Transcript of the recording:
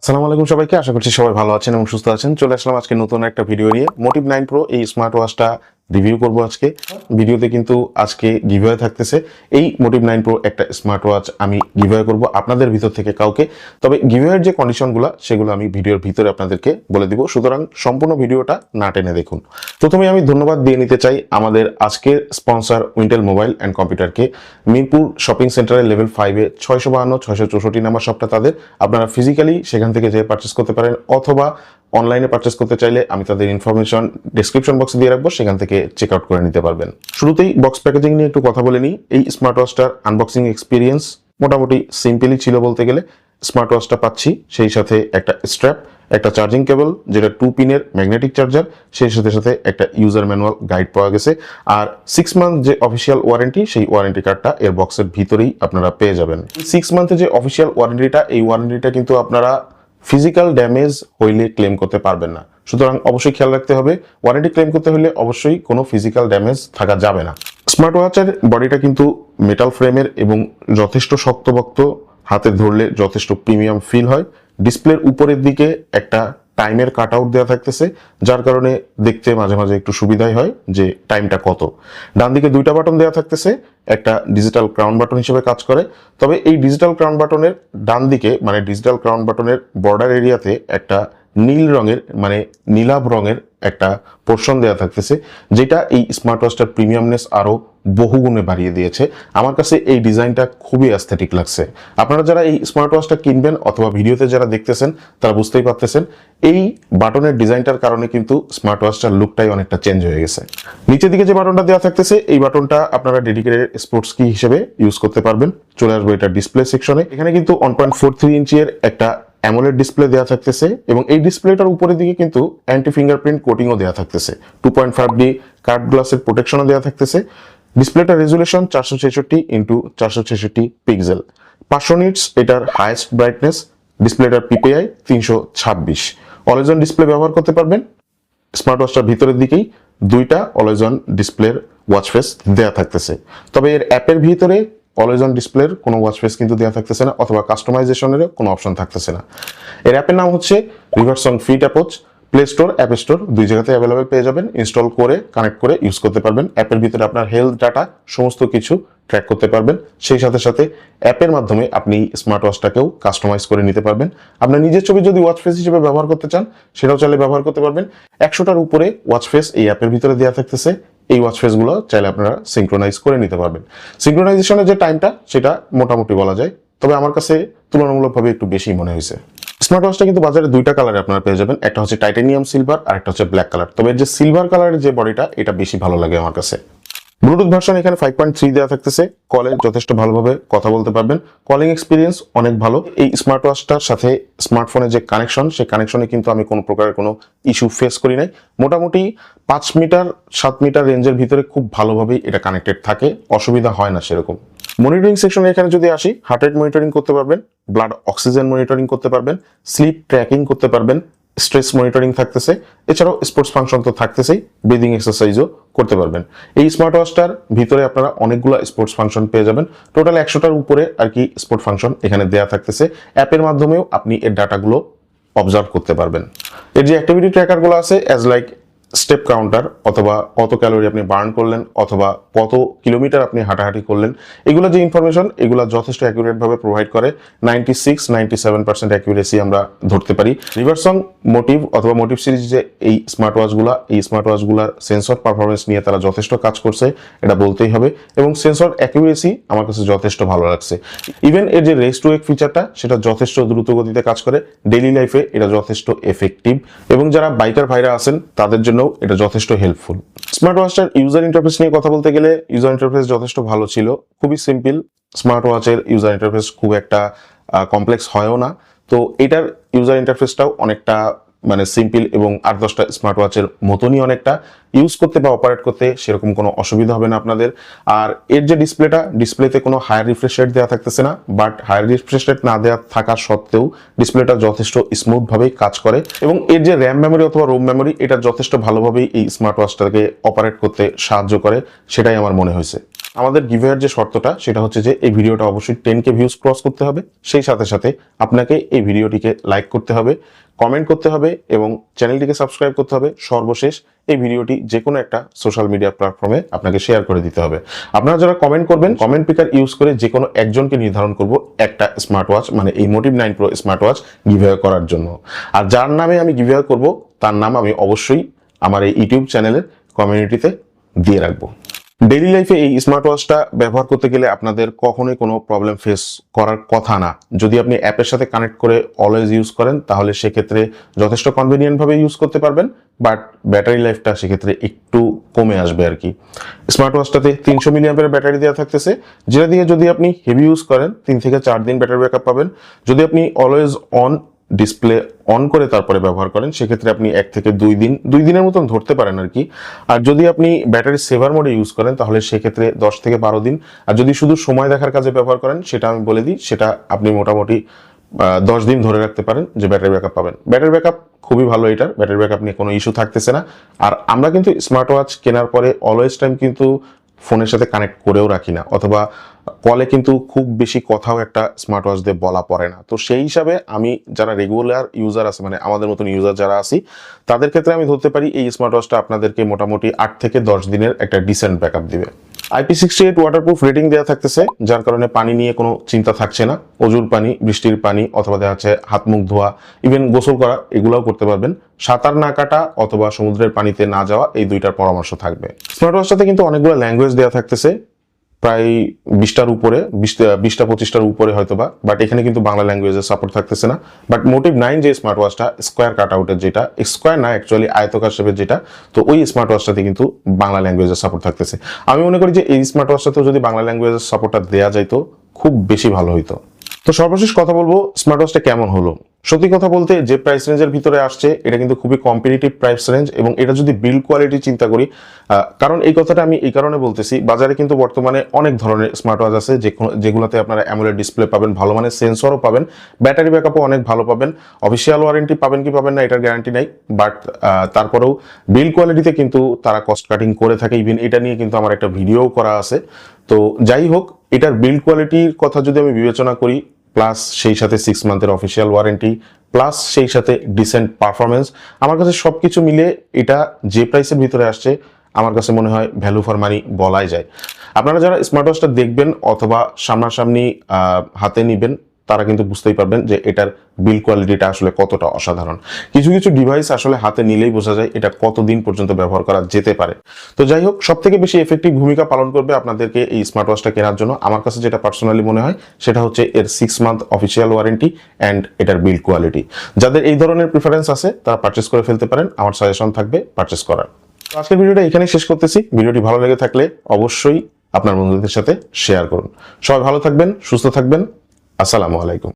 আসসালামু আলাইকুম সবাইকে, আশা করছি সবাই ভালো আছেন এবং সুস্থ আছেন। চলে আসলাম আজকে নতুন একটা ভিডিও নিয়ে। মোটিভ 9 প্রো এই স্মার্ট ওয়াচটা রিভিউ করব আজকে। ভিডিওতে কিন্তু আজকে গিভঅ্যাওয়ে থাকতেছে। এই মোটিভ 9 প্রো একটা স্মার্ট ওয়াচ আমি গিভঅ্যাওয়ে করব আপনাদের ভিতর থেকে কাউকে। তবে গিভঅ্যাওয়ের যে কন্ডিশনগুলো সেগুলো আমি ভিডিওর ভিতরে আপনাদেরকে বলে দিব, সুতরাং সম্পূর্ণ ভিডিওটা না টেনে দেখুন। প্রথমে আমি ধন্যবাদ দিয়ে নিতে চাই আমাদের আজকের স্পন্সর উইন্টেল মোবাইল অ্যান্ড কম্পিউটারকে। মিরপুর শপিং সেন্টারের লেভেল 5-এ 652-664 নাম্বার শপটা তাদের। আপনারা ফিজিক্যালি সেখান থেকে যে পারচেস করতে পারেন, অথবা অনলাইনে পারচেস করতে চাইলে আমি তাদের ইনফরমেশন ডেসক্রিপশন বক্সে দিয়ে রাখবো, সেখান থেকে চেক আউট করে নিতে পারবেন। শুরুতেই বক্স প্যাকেজিং নিয়ে একটু কথা বলে নিই। এই স্মার্ট ওয়াচটার আনবক্সিং এক্সপিরিয়েন্স মোটামুটি সিম্পলই ছিল বলতে গেলে। স্মার্ট ওয়াচটা পাচ্ছি সেই সাথে একটা স্ট্র্যাপ, একটা চার্জিং কেবল যেটা 2 পিনের ম্যাগনেটিক চার্জার, সেই সাথে সাথে একটা ইউজার ম্যানুয়াল গাইড পাওয়া গেছে। আর 6 মান্থ যে অফিসিয়াল ওয়ারেন্টি, সেই ওয়ারেন্টি কার্ডটা এর বক্সের ভিতরেই আপনারা পেয়ে যাবেন। 6 মান্থে যে অফিসিয়াল ওয়ারেন্টিটা, এই ওয়ারেন্টিটা কিন্তু আপনারা ফিজিক্যাল ড্যামেজ হইলে ক্লেম করতে পারবেন না। সুতরাং অবশ্যই খেয়াল রাখতে হবে, ওয়ারেন্টি ক্লেম করতে হলে অবশ্যই কোনো ফিজিক্যাল ড্যামেজ থাকা যাবে না। স্মার্ট ওয়াচের বডিটা কিন্তু মেটাল ফ্রেমের এবং যথেষ্ট শক্তপোক্ত, হাতে ধরলে যথেষ্ট প্রিমিয়াম ফিল হয়। ডিসপ্লের উপরের দিকে একটা টাইমের কাট আউট দেওয়া থাকতেছে, যার কারণে দেখতে মাঝে মাঝে একটু সুবিধাই হয় যে টাইমটা কত। ডান দিকে 2টা বাটন দেওয়া থাকতেছে, একটা ডিজিটাল ক্রাউন বাটন হিসেবে কাজ করে। তবে এই ডিজিটাল ক্রাউন বাটনের ডান দিকে, মানে ডিজিটাল ক্রাউন বাটনের বর্ডার এরিয়াতে একটা নীল রঙের, মানে নীলাভ রঙের একটা পোর্শন দেওয়া থাকতেছে, যেটা এই স্মার্ট ওয়াচটার প্রিমিয়ামনেস আরো বহুগুণে বাড়িয়ে দিয়েছে। আমার কাছে এই ডিজাইনটা খুবই অ্যাস্থেটিক লাগছে। আপনারা যারা এই স্মার্ট ওয়াচটা কিনবেন অথবা ভিডিওতে যারা দেখতেছেন তারা বুঝতেই পারতেছেন, এই বাটনের ডিজাইনটার কারণে কিন্তু স্মার্ট ওয়াচটার লুকটাই অনেকটা চেঞ্জ হয়ে গেছে। নিচের দিকে যে বাটনটা দেওয়া থাকতেছে, এই বাটনটা আপনারা ডেডিকেটেড স্পোর্টস কি হিসেবে ইউজ করতে পারবেন। চলে আসবো এটা ডিসপ্লে সেকশনে। এখানে কিন্তু 1.43 ইঞ্চের একটা অ্যামোলেড ডিসপ্লে দেওয়া থাকতেছে এবং এই ডিসপ্লেটার উপরের দিকে কিন্তু অ্যান্টি ফিঙ্গারপ্রিন্ট কোটিংও দেওয়া থাকতেছে। 2.5D কার্ড গ্লাসের প্রোটেকশনও দেওয়া থাকতেছে। ডিসপ্লেটার রেজুলেশন 466x466 পিক্সেল। 500 নিটস এটার হাইয়েস্ট ব্রাইটনেস। ডিসপ্লেটার পিপিআই 326। অলওয়েজ অন ডিসপ্লে ব্যবহার করতে পারবেন। স্মার্ট ওয়াচটার ভিতরের দিকেই 2টা অলওয়েজ অন ডিসপ্লের ওয়াচ ফেস দেওয়া থাকতেছে। তবে এর অ্যাপের ভিতরে অলওয়েজ অন ডিসপ্লের কোনো ওয়াচ ফেস কিন্তু দেওয়া থাকতেছে না, অথবা কাস্টমাইজেশনের কোনো অপশন থাকতেছে না। এর অ্যাপের নাম হচ্ছে রিভারসন ফিট অ্যাপোচ। প্লে স্টোর, অ্যাপ স্টোর দুই জায়গাতে অ্যাভেলেবেল পেয়ে যাবেন। ইনস্টল করে কানেক্ট করে ইউজ করতে পারবেন। অ্যাপের ভিতরে আপনার হেলথ ডাটা সমস্ত কিছু ট্র্যাক করতে পারবেন। সেই সাথে সাথে অ্যাপের মাধ্যমে আপনি স্মার্ট ওয়াচটাকেও কাস্টমাইজ করে নিতে পারবেন। আপনার নিজের ছবি যদি ওয়াচ ফেস হিসেবে ব্যবহার করতে চান, সেটাও চাইলে ব্যবহার করতে পারবেন। 100টার উপরে ওয়াচ ফেস এই অ্যাপের ভিতরে দেওয়া থাকতেছে। এই ওয়াচ ফেসগুলো চাইলে আপনারা সিঙ্ক্রোনাইজ করে নিতে পারবেন। সিঙ্ক্রোনাইজেশনের যে টাইমটা, সেটা মোটামুটি বলা যায়, তবে আমার কাছে তুলনামূলকভাবে একটু বেশি মনে হয়েছে। স্মার্ট ওয়াচটা কিন্তু বাজারে 2টা কালারে আপনারা পেয়ে যাবেন। একটা হচ্ছে টাইটানিয়াম সিলভার আর একটা হচ্ছে ব্ল্যাক কালার। তবে এর যে সিলভার কালারের যে বডিটা, এটা বেশি ভালো লাগে আমার কাছে। ব্লুটুথ ভার্সন এখানে 5.3 দেওয়া থাকতেছে। কলে যথেষ্ট ভালোভাবে কথা বলতে পারবেন। কলিং এক্সপিরিয়েন্স অনেক ভালো। এই স্মার্ট ওয়াচটার সাথে স্মার্টফোনের যে কানেকশন, সেই কানেকশনে কিন্তু আমি কোনো প্রকারের কোনো ইস্যু ফেস করি নাই। মোটামুটি 5 মিটার 7 মিটার রেঞ্জের ভিতরে খুব ভালোভাবেই এটা কানেক্টেড থাকে, অসুবিধা হয় না সেরকম। মনিটরিং সেকশনে এখানে যদি আসি, হার্ট রেট মনিটরিং করতে পারবেন, ব্লাড অক্সিজেন মনিটরিং করতে পারবেন, স্লিপ ট্র্যাকিং করতে পারবেন, স্ট্রেস মনিটরিং থাকতেছে। এছাড়াও স্পোর্টস ফাংশন তো থাকতেছেই, ব্রিদিং এক্সারসাইজও করতে পারবেন। এই স্মার্ট ওয়াচটার ভিতরে আপনারা অনেকগুলো স্পোর্টস ফাংশন পেয়ে যাবেন। টোটাল 100টার উপরে আর কি স্পোর্ট ফাংশন এখানে দেওয়া থাকতেছে। অ্যাপের মাধ্যমেও আপনি এর ডাটাগুলো অবজার্ভ করতে পারবেন। এর যে অ্যাক্টিভিটি ট্র্যাকারগুলো আছে, অ্যাজ লাইক স্টেপ কাউন্টার, অথবা কত ক্যালোরি আপনি বার্ন করলেন, অথবা কত কিলোমিটার আপনি হাঁটাহাঁটি করলেন, এগুলো যে ইনফরমেশন, এগুলো যথেষ্ট অ্যাকুরেট ভাবে প্রোভাইড করে। 96-97% অ্যাকুরেসি আমরা ধরতে পারি। রিভারসন মোটিভ অথবা মোটিভ সিরিজ যে এই স্মার্ট ওয়াচগুলার সেন্সর পারফরমেন্স নিয়ে তারা যথেষ্ট কাজ করছে, এটা বলতেই হবে। এবং সেন্সর অ্যাকুরেসি আমার কাছে যথেষ্ট ভালো লাগছে। ইভেন এর যে রেস টু ওয়েক ফিচারটা, সেটা যথেষ্ট দ্রুত গতিতে কাজ করে। ডেইলি লাইফে এটা যথেষ্ট এফেক্টিভ, এবং যারা বাইকার ভাইরা আছেন তাদের জন্য এটা যথেষ্ট হেল্পফুল। স্মার্ট ওয়াচটার ইউজার ইন্টারফেস নিয়ে কথা বলতে গেলে, ইউজার ইন্টারফেস যথেষ্ট ভালো ছিল, খুবই সিম্পল। স্মার্ট ওয়াচের ইউজার ইন্টারফেস খুব একটা কমপ্লেক্স হয়ও না। তো এটার ইউজার ইন্টারফেসটাও অনেকটা মানে সিম্পল, এবং 8-10টা স্মার্ট ওয়াচের মতনই অনেকটা ইউজ করতে বা অপারেট করতে সেরকম কোনো অসুবিধা হবে না আপনাদের। আর এর যে ডিসপ্লেতে কোনো হায়ার রিফ্রেশ রেট দেওয়া থাকতেছে না, বাট হায়ার রিফ্রেশ রেট না দেওয়া থাকার সত্ত্বেও ডিসপ্লেটা যথেষ্ট স্মুথ ভাবেই কাজ করে। এবং এর যে র্যাম মেমোরি অথবা রোম মেমোরি, এটা যথেষ্ট ভালোভাবেই এই স্মার্ট ওয়াচটাকে অপারেট করতে সাহায্য করে, সেটাই আমার মনে হয়েছে। আমাদের গিভওয়ের যে শর্তটা সেটা হচ্ছে যে এই ভিডিওটা অবশ্যই 10K ভিউজ ক্রস করতে হবে, সেই সাথে সাথে আপনাকে এই ভিডিওটিকে লাইক করতে হবে, কমেন্ট করতে হবে এবং চ্যানেলটিকে সাবস্ক্রাইব করতে হবে। সর্বশেষ এই ভিডিওটি যে কোনো একটা সোশ্যাল মিডিয়া প্ল্যাটফর্মে আপনাকে শেয়ার করে দিতে হবে। আপনারা যারা কমেন্ট করবেন, কমেন্ট পিকার ইউজ করে যে কোনো একজনকে নির্ধারণ করব একটা স্মার্ট ওয়াচ, মানে এই motive 9 pro smart watch giveaway করার জন্য। আর যার নামে আমি গিভওয়ে করব তার নাম আমি অবশ্যই আমার এই ইউটিউব চ্যানেলের কমিউনিটিতে দিয়ে রাখবো। ডেইলি লাইফে এই স্মার্ট ওয়াচটা ব্যবহার করতে গেলে আপনাদের কখনোই কোনো প্রবলেম ফেস করার কথা না। যদি আপনি অ্যাপের সাথে কানেক্ট করে অলওয়েজ ইউজ করেন তাহলে সেক্ষেত্রে যথেষ্ট কনভিনিয়েন্টভাবে ইউজ করতে পারবেন, বাট ব্যাটারি লাইফটা সেক্ষেত্রে একটু কমে আসবে আর কি। স্মার্ট ওয়াচটাতে 300 মিলিঅ্যাম্পিয়ারের ব্যাটারি দেওয়া থাকতেছে, যেটা দিয়ে যদি আপনি হেভি ইউজ করেন 3 থেকে 4 দিন ব্যাটারি ব্যাকআপ পাবেন। যদি আপনি অলওয়েজ অন ডিসপ্লে অন করে তারপরে ব্যবহার করেন সেক্ষেত্রে আপনি 1 থেকে 2 দিনের মতন ধরতে পারেন আর কি। আর যদি আপনি ব্যাটারি সেভার মোডে ইউজ করেন তাহলে সেক্ষেত্রে 10 থেকে 12 দিন। আর যদি শুধু সময় দেখার কাজে ব্যবহার করেন সেটা আমি বলে দিই, সেটা আপনি মোটামুটি 10 দিন ধরে রাখতে পারেন যে ব্যাটারি ব্যাকআপ পাবেন। ব্যাটারি ব্যাকআপ খুবই ভালো, এটার ব্যাটারি ব্যাকআপ নিয়ে কোনো ইস্যু থাকতেছে না। আর আমরা কিন্তু স্মার্ট ওয়াচ কেনার পরে অলওয়েজ টাইম কিন্তু ফোনের সাথে কানেক্ট করেও রাখি না, অথবা কলে কিন্তু খুব বেশি কথাও একটা স্মার্ট ওয়াচ দিয়ে বলা পড়ে না। তো সেই হিসাবে আমি যারা রেগুলার ইউজার আছে, মানে আমাদের মতন ইউজার যারা আছি, তাদের ক্ষেত্রে আমি ধরতে পারি এই স্মার্ট ওয়াচটা আপনাদেরকে মোটামুটি 8 থেকে 10 দিনের একটা ডিসেন্ট ব্যাকআপ দিবে। IP68 ওয়াটারপ্রুফ রেটিং দেওয়া থাকতেছে, যার কারণে পানি নিয়ে কোনো চিন্তা থাকছে না। অজুর পানি, বৃষ্টির পানি, অথবা দেখা যাচ্ছে হাত মুখ ধোয়া, ইভেন গোসল করা, এগুলোও করতে পারবেন। সাঁতার না কাটা অথবা সমুদ্রের পানিতে না যাওয়া, এই দুইটার পরামর্শ থাকবে। স্মার্ট ওয়াচটাতে কিন্তু অনেকগুলো ল্যাঙ্গুয়েজ দেওয়া থাকতেছে, প্রায় 20টার উপরে, 20-25টার উপরে হয়তোবা, বাট এখানে কিন্তু বাংলা ল্যাঙ্গুয়েজের সাপোর্ট থাকতেছে না। বাট মোটিভ 9 যে স্মার্ট ওয়াচটা স্কোয়ার কাট আউটের, যেটা স্কোয়ার না অ্যাকচুয়ালি আয়তকার শেপের যেটা, তো ওই স্মার্ট ওয়াচটাতে কিন্তু বাংলা ল্যাঙ্গুয়েজের সাপোর্ট থাকতেছে। আমি মনে করি যে এই স্মার্ট ওয়াচটাতেও যদি বাংলা ল্যাঙ্গুয়েজের সাপোর্টটা দেওয়া যাইতো খুব বেশি ভালো হইতো। তো সর্বশেষ কথা বলবো স্মার্ট ওয়াচটা কেমন হলো। সত্যি কথা বলতে যে প্রাইস রেঞ্জের ভিতরে আসছে এটা কিন্তু খুবই কম্পিটিটিভ প্রাইস রেঞ্জ, এবং এটা যদি বিল্ড কোয়ালিটি চিন্তা করি, কারণ এই কথাটা আমি এই কারণে বলতেছি, বাজারে কিন্তু বর্তমানে অনেক ধরনের স্মার্ট ওয়াচ আছে যেগুলোতে আপনারা অ্যামোলেড ডিসপ্লে পাবেন, ভালো মানের সেন্সরও পাবেন, ব্যাটারি ব্যাকআপও অনেক ভালো পাবেন, অফিসিয়াল ওয়ারেন্টি পাবেন কি পাবেন না এটার গ্যারান্টি নাই, বাট তারপরেও বিল্ড কোয়ালিটিতে কিন্তু তারা কস্ট কাটিং করে থাকে। ইভেন এটা নিয়ে কিন্তু আমার একটা ভিডিও করা আছে। তো যাই হোক, এটার বিল্ড কোয়ালিটির কথা যদি আমি বিবেচনা করি, প্লাস সেই সাথে 6 মান্থের অফিসিয়াল ওয়ারেন্টি, প্লাস সেই সাথে ডিসেন্ট পারফরমেন্স, আমার কাছে সবকিছু মিলে এটা যে প্রাইসের ভিতরে আসছে আমার কাছে মনে হয় ভ্যালু ফর মানি বলাই যায়। আপনারা যারা স্মার্ট ওয়াচটা দেখবেন অথবা সামনাসামনি হাতে নিবেন তারা কিন্তু বুঝতেই পারবেন যে এটার বিল্ড কোয়ালিটিটা আসলে কতটা অসাধারণ। কিছু কিছু ডিভাইস আসলে হাতে নিলেই বোঝা যায় এটা কতদিন পর্যন্ত ব্যবহার করা যেতে পারে। তো যাই হোক, সব থেকে বেশি এফেক্টিভ ভূমিকা পালন করবে আপনাদেরকে এই স্মার্ট ওয়াচটা কেনার জন্য আমার কাছে যেটা পার্সোনালি মনে হয় সেটা হচ্ছে এর 6 মান্থ অফিসিয়াল ওয়ারেন্টি অ্যান্ড এটার বিল্ড কোয়ালিটি। যাদের এই ধরনের প্রিফারেন্স আছে তারা পারচেস করে ফেলতে পারেন, আমার সাজেশন থাকবে পারচেস করার। আজকের ভিডিওটা এখানেই শেষ করতেছি। ভিডিওটি ভালো লেগে থাকলে অবশ্যই আপনার বন্ধুদের সাথে শেয়ার করুন। সবাই ভালো থাকবেন, সুস্থ থাকবেন। আসসালামু আলাইকুম।